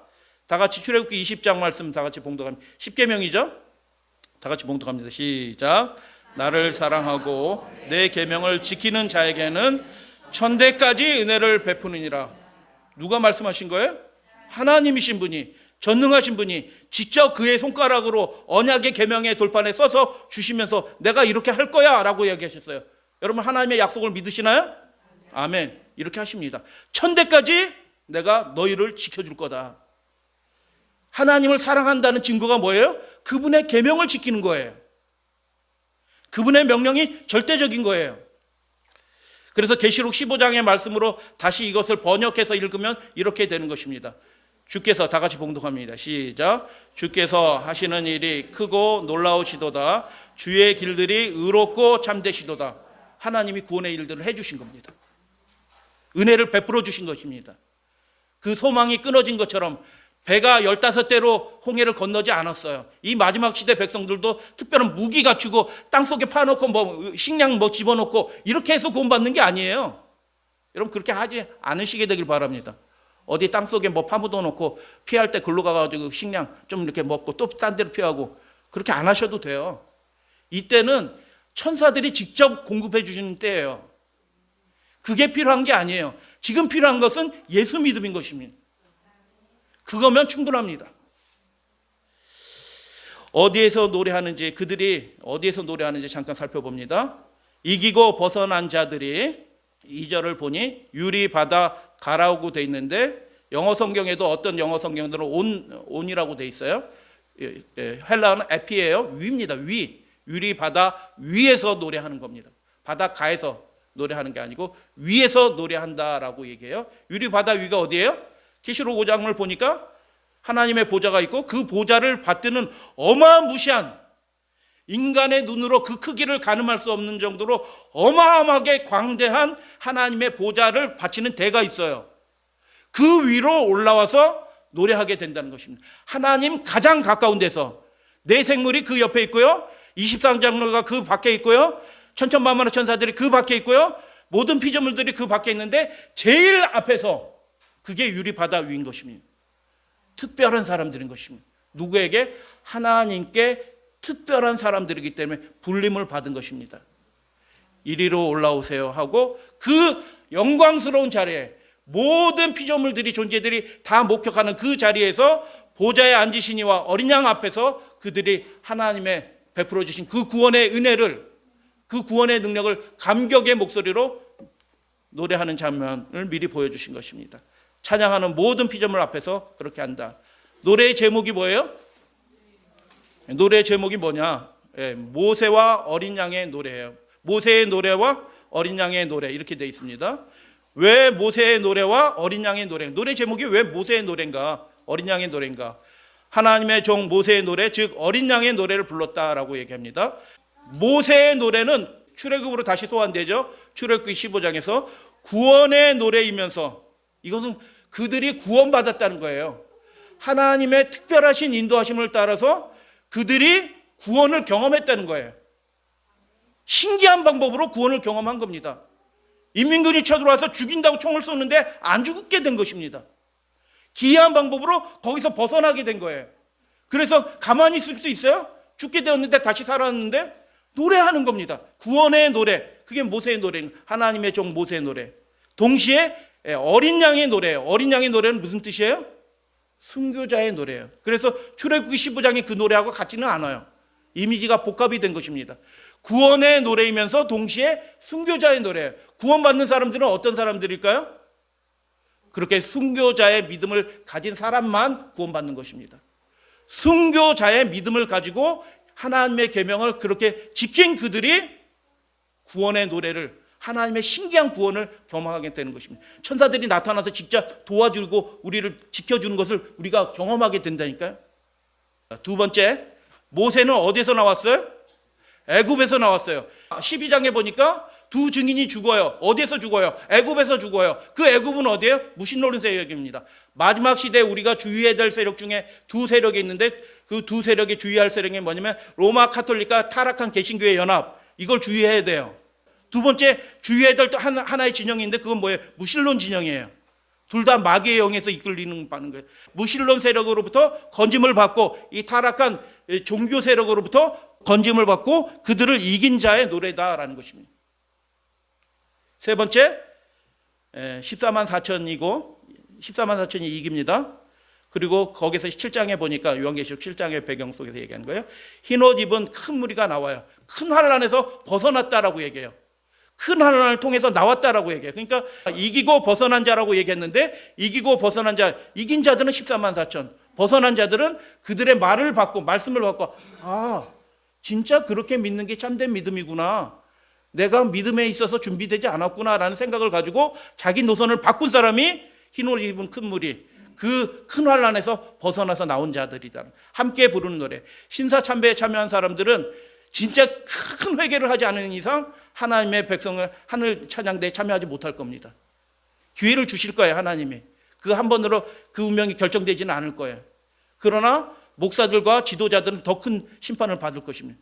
다 같이 출애굽기 20장 말씀 다 같이 봉독합니다. 10계명이죠? 다 같이 봉독합니다. 시작. 나를 사랑하고 내 계명을 지키는 자에게는 천대까지 은혜를 베푸느니라. 누가 말씀하신 거예요? 하나님이신 분이, 전능하신 분이 직접 그의 손가락으로 언약의 계명의 돌판에 써서 주시면서 내가 이렇게 할 거야 라고 얘기하셨어요. 여러분 하나님의 약속을 믿으시나요? 아멘. 이렇게 하십니다. 천대까지 내가 너희를 지켜줄 거다. 하나님을 사랑한다는 증거가 뭐예요? 그분의 계명을 지키는 거예요. 그분의 명령이 절대적인 거예요. 그래서 계시록 15장의 말씀으로 다시 이것을 번역해서 읽으면 이렇게 되는 것입니다. 주께서, 다 같이 봉독합니다. 시작. 주께서 하시는 일이 크고 놀라우시도다. 주의 길들이 의롭고 참되시도다. 하나님이 구원의 일들을 해주신 겁니다. 은혜를 베풀어 주신 것입니다. 그 소망이 끊어진 것처럼 배가 15대로 홍해를 건너지 않았어요. 이 마지막 시대 백성들도 특별한 무기 갖추고 땅속에 파놓고 식량 집어넣고 이렇게 해서 구원받는 게 아니에요. 여러분 그렇게 하지 않으시게 되길 바랍니다. 어디 땅속에 파묻어 놓고 피할 때 글로 가가지고 식량 좀 이렇게 먹고 또 딴 데로 피하고 그렇게 안 하셔도 돼요. 이때는 천사들이 직접 공급해 주시는 때예요. 그게 필요한 게 아니에요. 지금 필요한 것은 예수 믿음인 것입니다. 그거면 충분합니다. 어디에서 노래하는지, 그들이 어디에서 노래하는지 잠깐 살펴봅니다. 이기고 벗어난 자들이, 2절을 보니 유리 바다 가라오고 돼 있는데 영어 성경에도 어떤 영어 성경들은 온이라고 돼 있어요. 헬라어는 에피예요. 위입니다. 유리 바다 위에서 노래하는 겁니다. 바닷가에서 노래하는 게 아니고 위에서 노래한다라고 얘기해요. 유리 바다 위가 어디예요? 계시록 5장을 보니까 하나님의 보좌가 있고 그 보좌를 받드는 어마무시한, 인간의 눈으로 그 크기를 가늠할 수 없는 정도로 어마어마하게 광대한 하나님의 보좌를 바치는 대가 있어요. 그 위로 올라와서 노래하게 된다는 것입니다. 하나님 가장 가까운 데서 내 생물이 그 옆에 있고요, 23장로가 그 밖에 있고요, 천천만만한 천사들이 그 밖에 있고요, 모든 피조물들이 그 밖에 있는데 제일 앞에서 그게 유리바다 위인 것입니다. 특별한 사람들인 것입니다. 누구에게? 하나님께 특별한 사람들이기 때문에 불림을 받은 것입니다. 이리로 올라오세요 하고 그 영광스러운 자리에 모든 피조물들이, 존재들이 다 목격하는 그 자리에서 보좌에 앉으시니와 어린 양 앞에서 그들이 하나님의 베풀어 주신 그 구원의 은혜를, 그 구원의 능력을 감격의 목소리로 노래하는 장면을 미리 보여주신 것입니다. 찬양하는 모든 피조물 앞에서 그렇게 한다. 노래의 제목이 뭐예요? 노래의 제목이 뭐냐? 모세와 어린 양의 노래예요. 모세의 노래와 어린 양의 노래, 이렇게 되어 있습니다. 왜 모세의 노래와 어린 양의 노래? 노래 제목이 왜 모세의 노래인가, 어린 양의 노래인가? 하나님의 종 모세의 노래, 즉 어린 양의 노래를 불렀다라고 얘기합니다. 모세의 노래는 출애굽으로 다시 소환되죠. 출애굽기 15장에서 구원의 노래이면서 이것은 그들이 구원받았다는 거예요. 하나님의 특별하신 인도하심을 따라서 그들이 구원을 경험했다는 거예요. 신기한 방법으로 구원을 경험한 겁니다. 인민군이 쳐들어와서 죽인다고 총을 쏘는데 안 죽게 된 것입니다. 기이한 방법으로 거기서 벗어나게 된 거예요. 그래서 가만히 있을 수 있어요? 죽게 되었는데 다시 살았는데 노래하는 겁니다. 구원의 노래, 그게 모세의 노래입니다. 하나님의 종 모세의 노래. 동시에 어린 양의 노래예요. 어린 양의 노래는 무슨 뜻이에요? 순교자의 노래예요. 그래서 출애굽기 15장이 그 노래하고 같지는 않아요. 이미지가 복합이 된 것입니다. 구원의 노래이면서 동시에 순교자의 노래예요. 구원받는 사람들은 어떤 사람들일까요? 그렇게 순교자의 믿음을 가진 사람만 구원받는 것입니다. 순교자의 믿음을 가지고 하나님의 계명을 그렇게 지킨 그들이 구원의 노래를, 하나님의 신기한 구원을 경험하게 되는 것입니다. 천사들이 나타나서 직접 도와주고 우리를 지켜주는 것을 우리가 경험하게 된다니까요. 두 번째, 모세는 어디서 나왔어요? 애굽에서 나왔어요. 12장에 보니까 두 증인이 죽어요. 어디에서 죽어요? 애굽에서 죽어요. 그 애굽은 어디예요? 무신론의 세력입니다. 마지막 시대에 우리가 주의해야 될 세력 중에 두 세력이 있는데 그 두 세력이 주의할 세력이 뭐냐면 로마 카톨릭과 타락한 개신교의 연합, 이걸 주의해야 돼요. 두 번째 주의해야 될 하나의 진영인데 그건 뭐예요? 무신론 진영이에요. 둘 다 마귀의 영에서 이끌리는 거예요. 무신론 세력으로부터 건짐을 받고 이 타락한 종교 세력으로부터 건짐을 받고 그들을 이긴 자의 노래다라는 것입니다. 세 번째, 14만 4천이고 14만 4천이 이깁니다. 그리고 거기서 7장에 보니까 요한계시록 7장의 배경 속에서 얘기하는 거예요. 흰옷 입은 큰 무리가 나와요. 큰 환난에서 벗어났다라고 얘기해요. 큰 환난을 통해서 나왔다라고 얘기해요. 그러니까 이기고 벗어난 자라고 얘기했는데 이기고 벗어난 자, 이긴 자들은 14만 4천, 벗어난 자들은 그들의 말을 받고 말씀을 받고 아, 진짜 그렇게 믿는 게 참된 믿음이구나. 내가 믿음에 있어서 준비되지 않았구나라는 생각을 가지고 자기 노선을 바꾼 사람이 흰옷 입은 큰 무리, 그 큰 환난에서 벗어나서 나온 자들이다. 함께 부르는 노래. 신사참배에 참여한 사람들은 진짜 큰 회개를 하지 않은 이상 하나님의 백성을 하늘 찬양대에 참여하지 못할 겁니다. 기회를 주실 거예요, 하나님이. 그 한 번으로 그 운명이 결정되지는 않을 거예요. 그러나 목사들과 지도자들은 더 큰 심판을 받을 것입니다.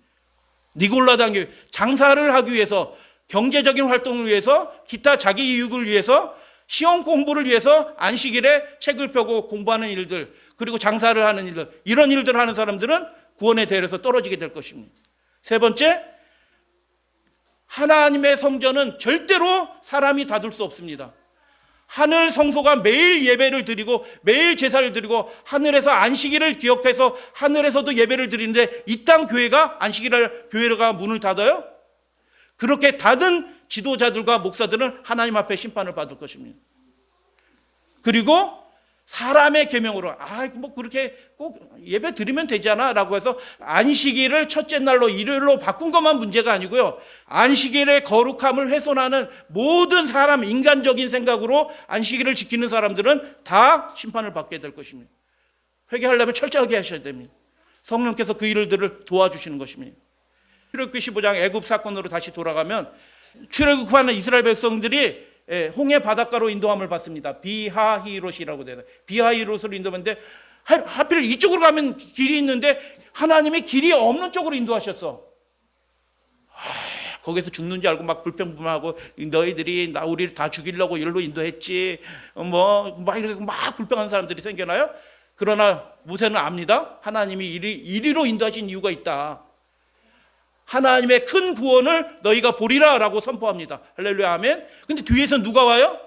니골라 당교, 장사를 하기 위해서, 경제적인 활동을 위해서, 기타 자기 이익을 위해서, 시험 공부를 위해서 안식일에 책을 펴고 공부하는 일들, 그리고 장사를 하는 일들, 이런 일들을 하는 사람들은 구원의 대열에서 떨어지게 될 것입니다. 세 번째, 하나님의 성전은 절대로 사람이 닫을 수 없습니다. 하늘 성소가 매일 예배를 드리고 매일 제사를 드리고 하늘에서 안식일을 기억해서 하늘에서도 예배를 드리는데 이 땅 교회가 안식일을 교회가 문을 닫아요? 그렇게 닫은 지도자들과 목사들은 하나님 앞에 심판을 받을 것입니다. 그리고 사람의 계명으로 뭐 그렇게 꼭 예배 드리면 되잖아라고 해서 안식일을 첫째 날로 일요일로 바꾼 것만 문제가 아니고요. 안식일의 거룩함을 훼손하는 모든 사람 인간적인 생각으로 안식일을 지키는 사람들은 다 심판을 받게 될 것입니다. 회개하려면 철저하게 하셔야 됩니다. 성령께서 그 일들을 도와주시는 것입니다. 출애굽기 15장 애굽 사건으로 다시 돌아가면 출애굽하는 이스라엘 백성들이 홍해 바닷가로 인도함을 받습니다. 비하히롯이라고 돼요. 비하히롯으로 인도하는데 하필 이쪽으로 가면 길이 있는데 하나님이 길이 없는 쪽으로 인도하셨어. 거기서 죽는 줄 알고 막 불평불만하고 너희들이 우리를 다 죽이려고 일로 인도했지 막 이렇게 막 불평하는 사람들이 생겨나요. 그러나 모세는 압니다. 하나님이 이리로 인도하신 이유가 있다. 하나님의 큰 구원을 너희가 보리라 라고 선포합니다. 할렐루야 아멘. 근데 뒤에서 누가 와요?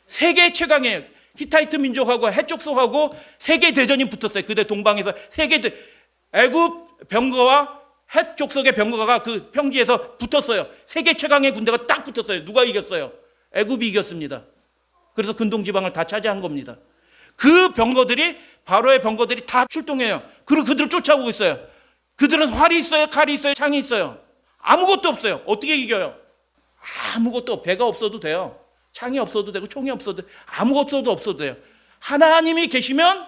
세계 최강이에요. 히타이트 민족하고 해족속하고 세계 대전이 붙었어요. 그때 동방에서 애굽 병거와 해족속의 병거가 그 평지에서 붙었어요. 세계 최강의 군대가 딱 붙었어요. 누가 이겼어요? 애굽이 이겼습니다. 그래서 근동지방을 다 차지한 겁니다. 그 병거들이 바로의 병거들이 다 출동해요. 그리고 그들을 쫓아오고 있어요. 그들은 활이 있어요, 칼이 있어요, 창이 있어요. 아무것도 없어요. 어떻게 이겨요? 아무것도 배가 없어도 돼요. 창이 없어도 되고 총이 없어도 돼요. 아무것도 없어도 돼요. 하나님이 계시면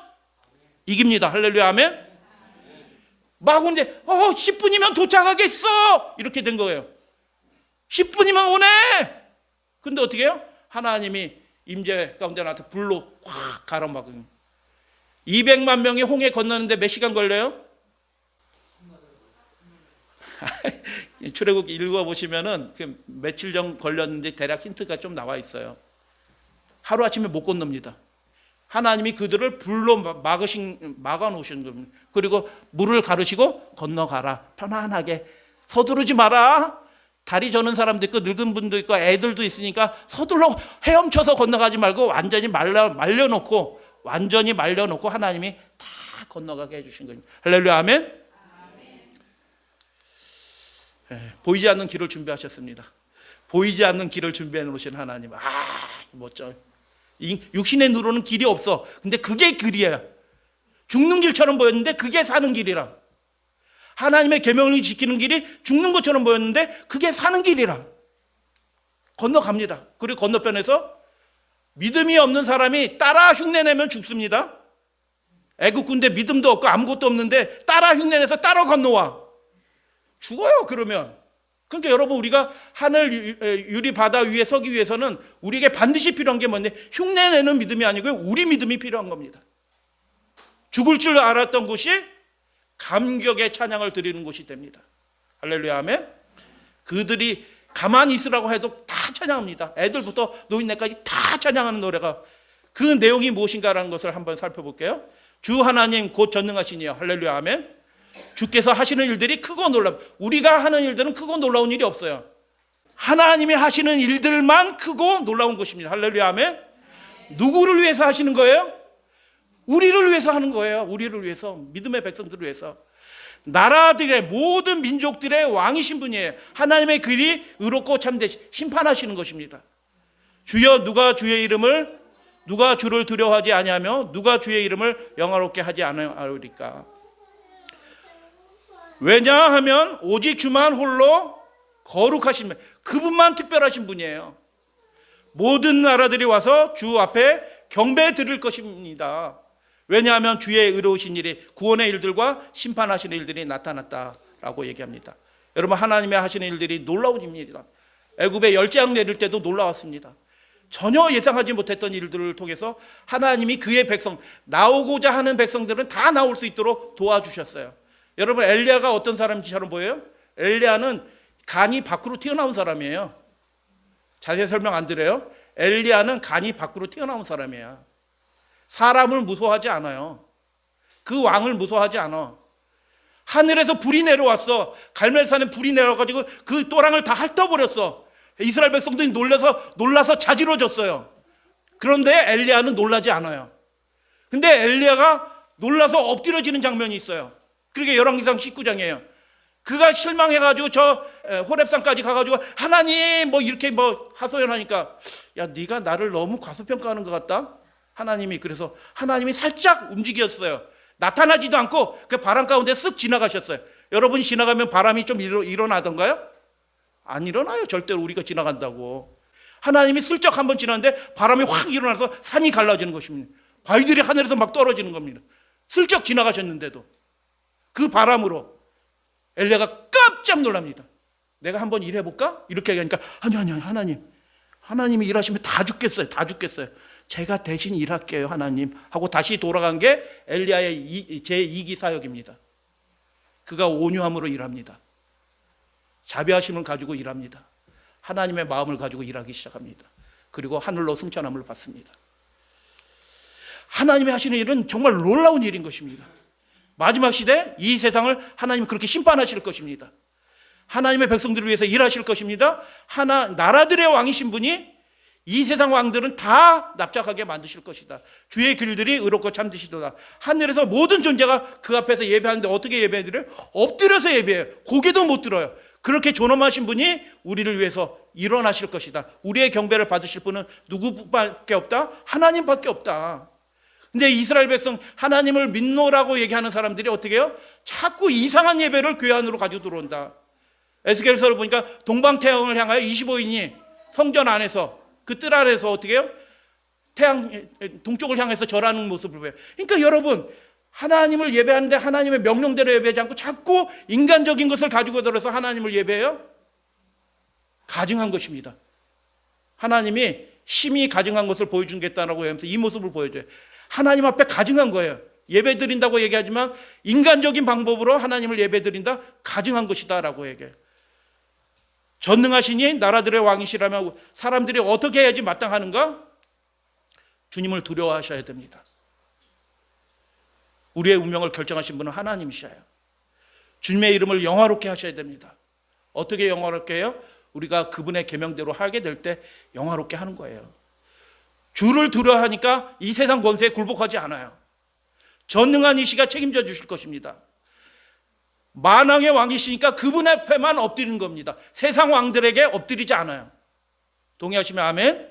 이깁니다. 할렐루야 아멘. 막 오는데 10분이면 도착하겠어 이렇게 된 거예요. 10분이면 오네. 근데 어떻게 해요? 하나님이 임재 가운데 나한테 불로 확 가로막은 200만 명이 홍해 건너는데 몇 시간 걸려요? 출애굽 읽어보시면은 그 며칠 전 걸렸는데 대략 힌트가 좀 나와 있어요. 하루아침에 못 건넙니다. 하나님이 그들을 불로 막아놓으신 겁니다. 그리고 물을 가르시고 건너가라. 편안하게 서두르지 마라. 다리 저는 사람도 있고 늙은 분도 있고 애들도 있으니까 서둘러 헤엄쳐서 건너가지 말고 완전히 말려놓고 하나님이 다 건너가게 해주신 겁니다. 할렐루야 아멘. 보이지 않는 길을 준비하셨습니다. 보이지 않는 길을 준비해 놓으신 하나님. 멋져요. 육신의 눈으로는 길이 없어. 근데 그게 길이에요. 죽는 길처럼 보였는데 그게 사는 길이라. 하나님의 계명을 지키는 길이 죽는 것처럼 보였는데 그게 사는 길이라. 건너갑니다. 그리고 건너편에서 믿음이 없는 사람이 따라 흉내내면 죽습니다. 애국 군대 믿음도 없고 아무것도 없는데 따라 흉내내서 따라 건너와. 죽어요 그러면. 그러니까 여러분 우리가 하늘 유리 바다 위에 서기 위해서는 우리에게 반드시 필요한 게 뭔데? 흉내내는 믿음이 아니고요 우리 믿음이 필요한 겁니다. 죽을 줄 알았던 곳이 감격의 찬양을 드리는 곳이 됩니다. 할렐루야 아멘. 그들이 가만히 있으라고 해도 다 찬양합니다. 애들부터 노인네까지 다 찬양하는 노래가 그 내용이 무엇인가라는 것을 한번 살펴볼게요. 주 하나님 곧 전능하시니요. 할렐루야 아멘. 주께서 하시는 일들이 크고 놀랍. 우리가 하는 일들은 크고 놀라운 일이 없어요. 하나님이 하시는 일들만 크고 놀라운 것입니다. 할렐루야 아멘. 누구를 위해서 하시는 거예요? 우리를 위해서 하는 거예요. 우리를 위해서, 믿음의 백성들을 위해서. 나라들의 모든 민족들의 왕이신 분이에요. 하나님의 글이 의롭고 참되 심판하시는 것입니다. 주여 누가 주를 두려워하지 아니하며 누가 주의 이름을 영화롭게 하지 않으리까. 왜냐하면 오직 주만 홀로 거룩하신 분, 그분만 특별하신 분이에요. 모든 나라들이 와서 주 앞에 경배 드릴 것입니다. 왜냐하면 주의 의로우신 일이 구원의 일들과 심판하시는 일들이 나타났다라고 얘기합니다. 여러분 하나님의 하시는 일들이 놀라운 일입니다. 애굽에 열재앙 내릴 때도 놀라웠습니다. 전혀 예상하지 못했던 일들을 통해서 하나님이 그의 백성, 나오고자 하는 백성들은 다 나올 수 있도록 도와주셨어요. 여러분 엘리야가 어떤 사람처럼 보여요? 엘리야는 간이 밖으로 튀어나온 사람이에요. 자세히 설명 안 드려요. 엘리야는 간이 밖으로 튀어나온 사람이에요. 사람을 무서워하지 않아요. 그 왕을 무서워하지 않아. 하늘에서 불이 내려왔어. 갈멜산에 불이 내려와가지고 그 또랑을 다 핥아버렸어. 이스라엘 백성들이 놀라서 자지러졌어요. 그런데 엘리야는 놀라지 않아요. 근데 엘리야가 놀라서 엎드려지는 장면이 있어요. 그게 열왕기상 19장이에요. 그가 실망해가지고 저 호렙산까지 가가지고 하나님 이렇게 하소연하니까 야 네가 나를 너무 과소평가하는 것 같다. 그래서 하나님이 살짝 움직였어요. 나타나지도 않고 그 바람 가운데 쓱 지나가셨어요. 여러분이 지나가면 바람이 좀 일어나던가요? 안 일어나요. 절대로 우리가 지나간다고. 하나님이 슬쩍 한번 지나는데 바람이 확 일어나서 산이 갈라지는 것입니다. 바위들이 하늘에서 막 떨어지는 겁니다. 슬쩍 지나가셨는데도 그 바람으로 엘리야가 깜짝 놀랍니다. 내가 한번 일해볼까? 이렇게 얘기하니까 아니 하나님이 일하시면 다 죽겠어요. 제가 대신 일할게요 하나님 하고 다시 돌아간 게 엘리야의 제2기 사역입니다. 그가 온유함으로 일합니다. 자비하심을 가지고 일합니다. 하나님의 마음을 가지고 일하기 시작합니다. 그리고 하늘로 승천함을 받습니다. 하나님이 하시는 일은 정말 놀라운 일인 것입니다. 마지막 시대 이 세상을 하나님이 그렇게 심판하실 것입니다. 하나님의 백성들을 위해서 일하실 것입니다. 나라들의 왕이신 분이 이 세상 왕들은 다 납작하게 만드실 것이다. 주의 길들이 의롭고 참되시도다. 하늘에서 모든 존재가 그 앞에서 예배하는데 어떻게 예배해드려요? 엎드려서 예배해요. 고개도 못 들어요. 그렇게 존엄하신 분이 우리를 위해서 일어나실 것이다. 우리의 경배를 받으실 분은 누구밖에 없다? 하나님밖에 없다. 근데 이스라엘 백성 하나님을 믿노라고 얘기하는 사람들이 어떻게 해요? 자꾸 이상한 예배를 교회 안으로 가지고 들어온다. 에스겔서를 보니까 동방태양을 향하여 25인이 성전 안에서 그 뜰 아래에서 어떻게 해요? 동쪽을 향해서 절하는 모습을 보여요. 그러니까 여러분 하나님을 예배하는데 하나님의 명령대로 예배하지 않고 자꾸 인간적인 것을 가지고 들어서 하나님을 예배해요? 가증한 것입니다. 하나님이 심히 가증한 것을 보여주겠다라고 하면서 이 모습을 보여줘요. 하나님 앞에 가증한 거예요. 예배 드린다고 얘기하지만 인간적인 방법으로 하나님을 예배 드린다? 가증한 것이다 라고 얘기해요. 전능하시니 나라들의 왕이시라면 사람들이 어떻게 해야지 마땅하는가? 주님을 두려워하셔야 됩니다. 우리의 운명을 결정하신 분은 하나님이셔요. 주님의 이름을 영화롭게 하셔야 됩니다. 어떻게 영화롭게 해요? 우리가 그분의 계명대로 하게 될 때 영화롭게 하는 거예요. 주를 두려워하니까 이 세상 권세에 굴복하지 않아요. 전능한 이시가 책임져 주실 것입니다. 만왕의 왕이시니까 그분 앞에만 엎드리는 겁니다. 세상 왕들에게 엎드리지 않아요. 동의하시면 아멘.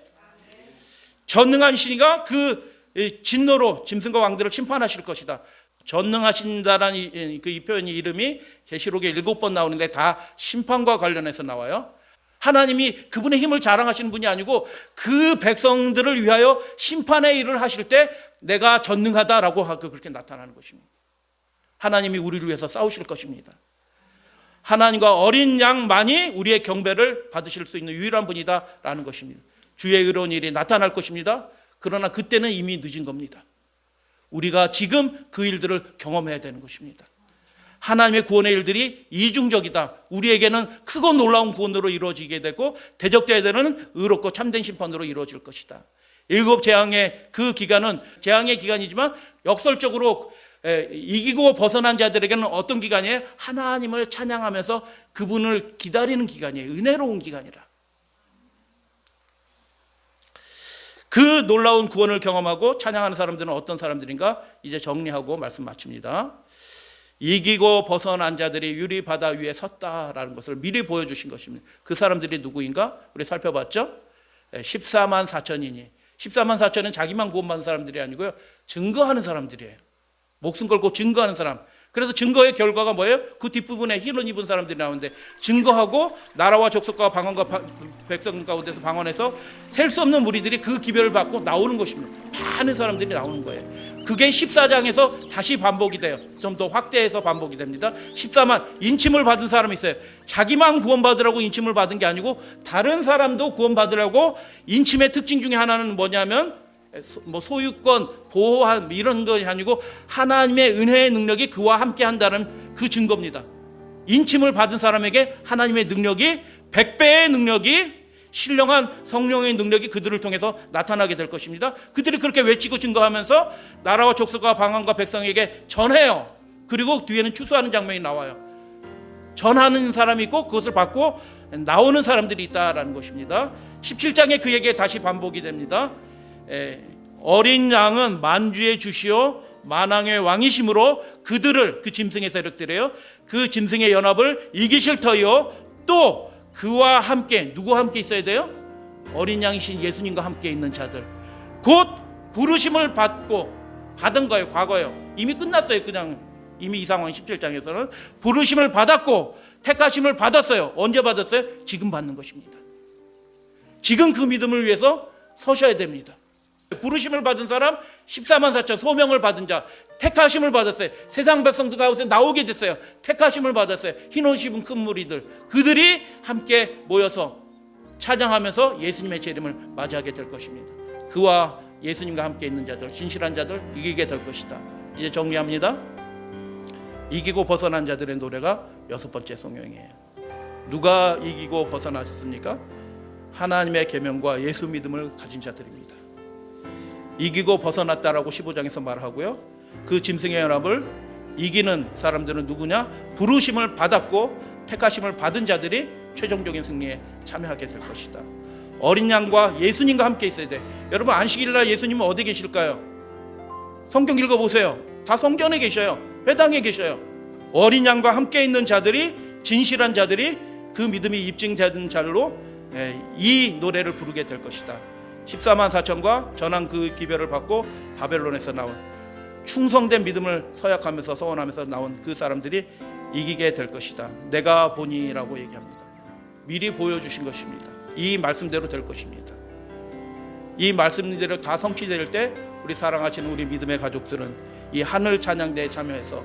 전능한 이시가 그 진노로 짐승과 왕들을 심판하실 것이다. 전능하신다라는 이 표현이 이름이 계시록에 7번 나오는데 다 심판과 관련해서 나와요. 하나님이 그분의 힘을 자랑하시는 분이 아니고 그 백성들을 위하여 심판의 일을 하실 때 내가 전능하다라고 하고 그렇게 나타나는 것입니다. 하나님이 우리를 위해서 싸우실 것입니다. 하나님과 어린 양만이 우리의 경배를 받으실 수 있는 유일한 분이다라는 것입니다. 주의 의로운 일이 나타날 것입니다. 그러나 그때는 이미 늦은 겁니다. 우리가 지금 그 일들을 경험해야 되는 것입니다. 하나님의 구원의 일들이 이중적이다. 우리에게는 크고 놀라운 구원으로 이루어지게 되고 대적되어야 되는 의롭고 참된 심판으로 이루어질 것이다. 7 재앙의 그 기간은 재앙의 기간이지만 역설적으로 이기고 벗어난 자들에게는 어떤 기간이에요? 하나님을 찬양하면서 그분을 기다리는 기간이에요. 은혜로운 기간이라. 그 놀라운 구원을 경험하고 찬양하는 사람들은 어떤 사람들인가? 이제 정리하고 말씀 마칩니다. 이기고 벗어난 자들이 유리 바다 위에 섰다라는 것을 미리 보여주신 것입니다. 그 사람들이 누구인가? 우리 살펴봤죠? 14만 4천이니 14만 4천은 자기만 구원받은 사람들이 아니고요, 증거하는 사람들이에요. 목숨 걸고 증거하는 사람. 그래서 증거의 결과가 뭐예요? 그 뒷부분에 힐을 입은 사람들이 나오는데 증거하고 나라와 족속과 방언과 백성 가운데서 방언해서 셀 수 없는 무리들이 그 기별을 받고 나오는 것입니다. 많은 사람들이 나오는 거예요. 그게 14장에서 다시 반복이 돼요. 좀 더 확대해서 반복이 됩니다. 14만 인침을 받은 사람이 있어요. 자기만 구원받으라고 인침을 받은 게 아니고 다른 사람도 구원받으라고. 인침의 특징 중에 하나는 뭐냐면 소유권, 보호함 이런 것이 아니고 하나님의 은혜의 능력이 그와 함께 한다는 그 증거입니다. 인침을 받은 사람에게 하나님의 능력이 100배의 능력이, 신령한 성령의 능력이 그들을 통해서 나타나게 될 것입니다. 그들이 그렇게 외치고 증거하면서 나라와 족속과 방언과 백성에게 전해요. 그리고 뒤에는 추수하는 장면이 나와요. 전하는 사람이 있고 그것을 받고 나오는 사람들이 있다라는 것입니다. 17장에 그 얘기가 다시 반복이 됩니다. 어린 양은 만주의 주시오 만왕의 왕이심으로 그들을, 그 짐승의 세력들이에요, 그 짐승의 연합을 이기실 터이요 또 그와 함께, 누구와 함께 있어야 돼요? 어린 양이신 예수님과 함께 있는 자들, 곧 부르심을 받은 거예요. 과거예요. 이미 끝났어요. 그냥 이미 이 상황 17장에서는 부르심을 받았고 택하심을 받았어요. 언제 받았어요? 지금 받는 것입니다. 지금 그 믿음을 위해서 서셔야 됩니다. 부르심을 받은 사람 14만 4천 소명을 받은 자 택하심을 받았어요. 세상 백성들 가운데 나오게 됐어요. 택하심을 받았어요. 흰옷 입은 큰 무리들 그들이 함께 모여서 찬양하면서 예수님의 재림을 맞이하게 될 것입니다. 그와 예수님과 함께 있는 자들 진실한 자들 이기게 될 것이다. 이제 정리합니다. 이기고 벗어난 자들의 노래가 6번째 성경이에요. 누가 이기고 벗어나셨습니까? 하나님의 계명과 예수 믿음을 가진 자들입니다. 이기고 벗어났다라고 15장에서 말하고요. 그 짐승의 연합을 이기는 사람들은 누구냐? 부르심을 받았고 택하심을 받은 자들이 최종적인 승리에 참여하게 될 것이다. 어린 양과 예수님과 함께 있어야 돼. 여러분 안식일날 예수님은 어디 계실까요? 성경 읽어보세요. 다 성전에 계셔요. 회당에 계셔요. 어린 양과 함께 있는 자들이 진실한 자들이 그 믿음이 입증되는 자로 이 노래를 부르게 될 것이다. 14만 4천과 전한 그 기별을 받고 바벨론에서 나온 충성된 믿음을 서약하면서 서원하면서 나온 그 사람들이 이기게 될 것이다. 내가 보니라고 얘기합니다. 미리 보여주신 것입니다. 이 말씀대로 될 것입니다. 이 말씀대로 다 성취될 때 우리 사랑하시는 우리 믿음의 가족들은 이 하늘 찬양대에 참여해서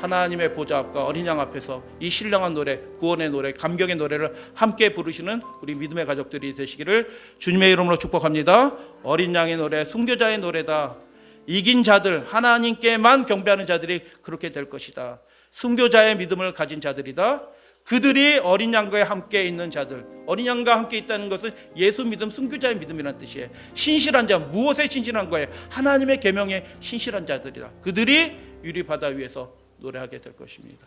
하나님의 보좌 앞과 어린 양 앞에서 이 신령한 노래, 구원의 노래, 감격의 노래를 함께 부르시는 우리 믿음의 가족들이 되시기를 주님의 이름으로 축복합니다. 어린 양의 노래, 순교자의 노래다. 이긴 자들, 하나님께만 경배하는 자들이 그렇게 될 것이다. 순교자의 믿음을 가진 자들이다. 그들이 어린 양과 함께 있는 자들. 어린 양과 함께 있다는 것은 예수 믿음, 순교자의 믿음이라는 뜻이에요. 신실한 자, 무엇에 신실한 거예요? 하나님의 계명에 신실한 자들이다. 그들이 유리 바다 위에서 노래하게 될 것입니다.